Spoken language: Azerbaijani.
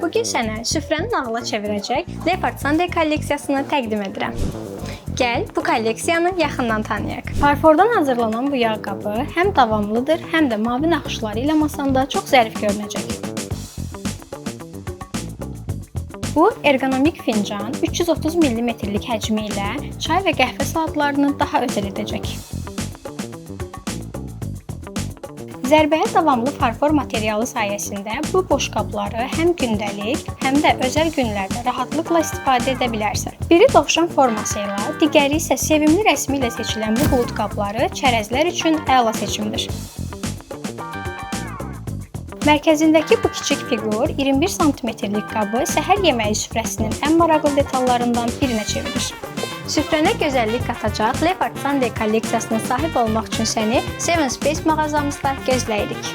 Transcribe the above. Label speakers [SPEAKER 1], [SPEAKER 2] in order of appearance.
[SPEAKER 1] Bugün sənə süfrəni nağıla çevirəcək Leopard Sunday kolleksiyasını təqdim edirəm. Gəl, bu kolleksiyanı yaxından tanıyaq. Farfordan hazırlanan bu yağ qabı həm davamlıdır, həm də mavi naxışları ilə masanda çox zərif görünəcək. Bu ergonomik fincan 330 mm-lik həcmi ilə çay və qəhvə saatlarını daha özəl edəcək. Zərbəyə davamlı farfor materialı sayəsində bu boşqabları həm gündəlik, həm də özəl günlərdə rahatlıqla istifadə edə bilərsən. Biri dovşan forması ilə, digəri isə sevimli rəsmi ilə seçilən bu bulud qabları çərəzlər üçün əla seçimdir. Mərkəzindəki bu kiçik fiqur 21 sm-lik qabı səhər yeməyi süfrəsinin ən maraqlı detallarından birinə çevirir. Süfrənə gözəllik qatacaq Leopard Sunday kolleksiyasına sahib olmaq üçün səni Seven Space mağazamızda gözləyirik.